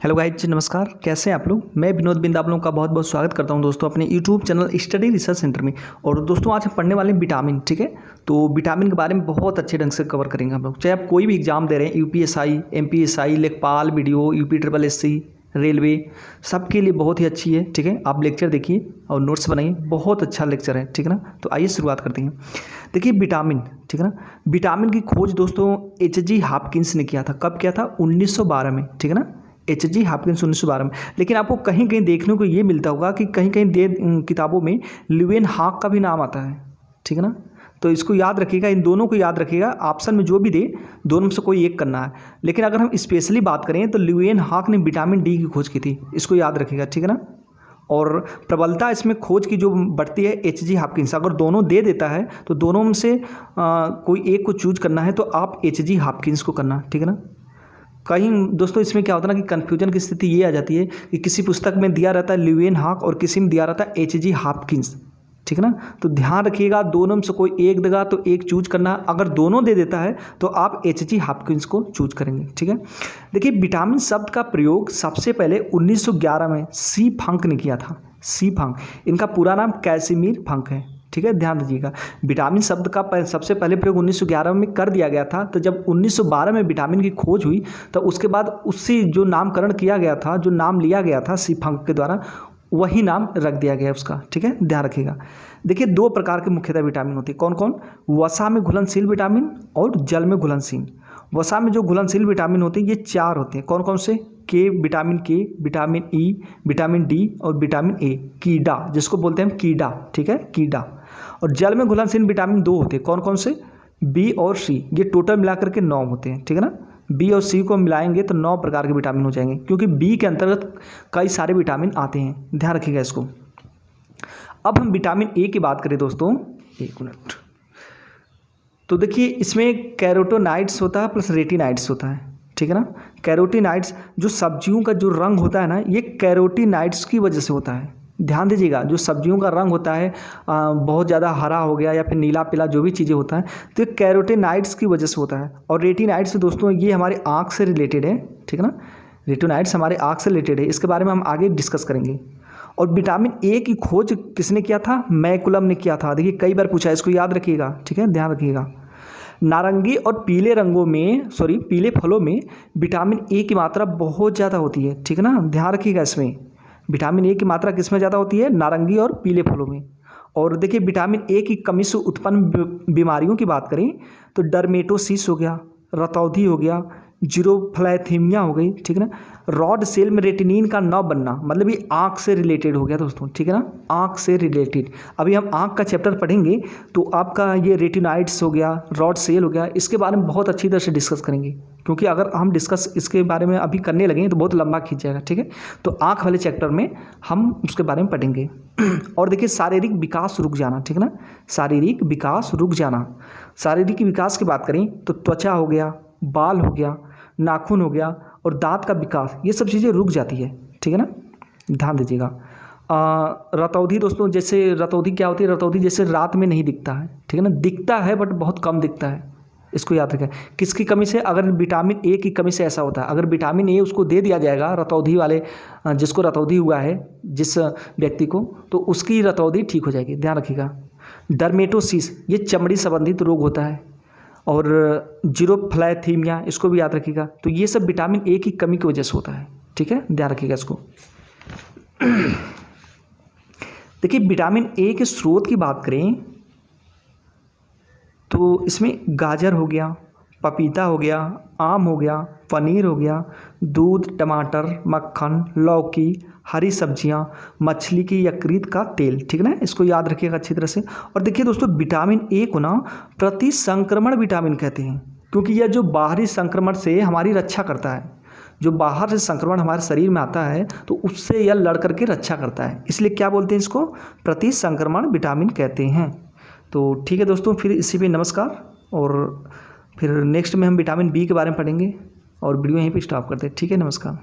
Hello guys, नमस्कार। कैसे हैं आप लोग। मैं विनोद बिंद आप लोगों का बहुत बहुत स्वागत करता हूं दोस्तों अपने YouTube channel study research centre में। और दोस्तों आज हम पढ़ने वाले हैं विटामिन। ठीक है, तो विटामिन के बारे में बहुत अच्छे ढंग से कवर करेंगे हम लोग। चाहे आप कोई भी एग्जाम दे रहे हैं, यूपीएसआई, एमपीएसआई, लेखपाल, BDO, UP triple SC, railway, सबके लिए बहुत ही अच्छी है। ठीक है, आप लेक्चर देखिए और नोट्स बनाइए, बहुत अच्छा लेक्चर है। ठीक है ना, तो आइए शुरुआत करते हैं। देखिए विटामिन, ठीक है ना, विटामिन की खोज दोस्तों एच.जी. हॉपकिंस ने किया था। कब किया था? 1912 में। ठीक है ना, एच.जी. हॉपकिंस 1912 में। लेकिन आपको कहीं कहीं देखने को ये मिलता होगा कि कहीं कहीं किताबों में ल्यूवेन हॉक का भी नाम आता है। ठीक है ना, तो इसको याद रखिएगा, इन दोनों को याद रखिएगा। ऑप्शन में जो भी दे दोनों में से कोई एक करना है। लेकिन अगर हम स्पेशली बात करें तो ल्यूवेन हॉक ने विटामिन डी की खोज की थी, इसको याद रखिएगा। ठीक है ना, और प्रबलता इसमें खोज की जो बढ़ती है एच.जी. हॉपकिंस। अगर दोनों दे देता है तो दोनों में से कोई एक को चूज करना है तो आप एच.जी. हॉपकिंस को करना। ठीक है ना, कहीं दोस्तों इसमें क्या होता है ना कि कन्फ्यूजन की स्थिति ये आ जाती है कि किसी पुस्तक में दिया रहता है ल्यूवेन हॉक और किसी में दिया रहता है एच.जी. हॉपकिंस। ठीक है ना, तो ध्यान रखिएगा, दोनों में से कोई एक देगा तो एक चूज करना। अगर दोनों दे देता है तो आप एच.जी. हॉपकिंस को चूज करेंगे। ठीक है, देखिए विटामिन शब्द का प्रयोग सबसे पहले 1911 में सी फंक ने किया था। सी फंक, इनका पूरा नाम कैसिमिर फंक है। ठीक है, ध्यान दीजिएगा। विटामिन शब्द का सबसे पहले प्रयोग 1911 में कर दिया गया था। तो जब 1912 में विटामिन की खोज हुई तो उसके बाद उससे जो नामकरण किया गया था, जो नाम लिया गया था सी फंक के द्वारा, वही नाम रख दिया गया उसका। ठीक है, ध्यान रखिएगा। देखिए दो प्रकार के मुख्यतः विटामिन होते हैं। कौन कौन? वसा में घुलनशील विटामिन और जल में घुलनशील। वसा में जो घुलनशील विटामिन होते हैं ये चार होते हैं। कौन कौन से? के, विटामिन ई, विटामिन डी और विटामिन ए, कीड़ा जिसको बोलते हैं कीड़ा। ठीक है, कीड़ा। और जल में घुलनशील विटामिन दो होते हैं। कौन कौन से? बी और सी। ये टोटल मिलाकर के 9 होते हैं। ठीक है ना, बी और सी को मिलाएंगे तो 9 प्रकार के विटामिन हो जाएंगे, क्योंकि बी के अंतर्गत कई सारे विटामिन आते हैं। ध्यान रखिएगा इसको। अब हम विटामिन ए की बात करें दोस्तों, एक मिनट। तो देखिए इसमें कैरोटीनॉइड्स होता है प्लस रेटिनॉइड्स होता है। ठीक है ना, कैरोटीनॉइड्स जो सब्जियों का जो रंग होता है ना, ये कैरोटीनॉइड्स की वजह से होता है। ध्यान दीजिएगा, जो सब्जियों का रंग होता है बहुत ज़्यादा हरा हो गया या फिर नीला पीला जो भी चीज़ें होता है, तो ये कैरोटीनॉइड्स की वजह से होता है। और रेटिनॉइड्स दोस्तों ये हमारे आँख से रिलेटेड है। ठीक है ना, रेटिनॉइड्स हमारे आँख से रिलेटेड है, इसके बारे में हम आगे डिस्कस करेंगे। और विटामिन ए की खोज किसने किया था? मैकुलम ने किया था। देखिए कई बार पूछा है, इसको याद रखिएगा। ठीक है, ध्यान रखिएगा। नारंगी और पीले फलों में विटामिन ए की मात्रा बहुत ज़्यादा होती है। ठीक है ना, ध्यान रखिएगा। इसमें विटामिन ए की मात्रा किस में ज़्यादा होती है? नारंगी और पीले फलों में। और देखिए विटामिन ए की कमी से उत्पन्न बीमारियों की बात करें तो डर्मेटोसिस हो गया, रतौंधी हो गया, जीरोफ्लैथीमिया हो गई। ठीक है ना, रॉड सेल में रेटिनिन का न बनना, मतलब ये आँख से रिलेटेड हो गया दोस्तों। ठीक है ना, आँख से रिलेटेड। अभी हम आँख का चैप्टर पढ़ेंगे तो आपका ये रेटिनॉइड्स हो गया, रॉड सेल हो गया, इसके बारे में बहुत अच्छी तरह से डिस्कस करेंगे, क्योंकि अगर हम डिस्कस इसके बारे में अभी करने लगेंगे तो बहुत लंबा खींच जाएगा। ठीक है, तो आँख वाले चैप्टर में हम उसके बारे में पढ़ेंगे। और देखिए शारीरिक विकास रुक जाना। ठीक है ना, शारीरिक विकास रुक जाना। शारीरिक विकास की बात करें तो त्वचा हो गया, बाल हो गया, नाखून हो गया और दांत का विकास, ये सब चीज़ें रुक जाती है। ठीक है ना, ध्यान दीजिएगा। रतौंधी दोस्तों, जैसे रतौंधी क्या होती है? रतौंधी जैसे रात में नहीं दिखता है। ठीक है ना, दिखता है बट बहुत कम दिखता है, इसको याद रखें। किसकी कमी से? अगर विटामिन ए की कमी से ऐसा होता है। अगर विटामिन ए उसको दे दिया जाएगा, रतौंधी वाले जिसको रतौंधी हुआ है जिस व्यक्ति को, तो उसकी रतौंधी ठीक हो जाएगी। ध्यान रखिएगा। डर्मेटोसिस ये चमड़ी संबंधित रोग होता है। और जीरोफ्लैथीमिया, इसको भी याद रखिएगा। तो ये सब विटामिन ए की कमी की वजह से होता है। ठीक है, ध्यान रखिएगा इसको। देखिए विटामिन ए के स्रोत की बात करें तो इसमें गाजर हो गया, पपीता हो गया, आम हो गया, पनीर हो गया, दूध, टमाटर, मक्खन, लौकी, हरी सब्जियां, मछली की यकृत का तेल। ठीक है ना, इसको याद रखिएगा अच्छी तरह से। और देखिए दोस्तों विटामिन ए को ना प्रतिसंक्रमण विटामिन कहते हैं, क्योंकि यह जो बाहरी संक्रमण से हमारी रक्षा करता है। जो बाहर से संक्रमण हमारे शरीर में आता है तो उससे यह लड़ करके रक्षा करता है, इसलिए क्या बोलते हैं? इसको प्रतिसंक्रमण विटामिन कहते हैं। तो ठीक है दोस्तों, फिर इसी पे नमस्कार। और फिर नेक्स्ट में हम विटामिन बी के बारे में पढ़ेंगे और वीडियो यहीं पे स्टॉप करते हैं। ठीक है, नमस्कार।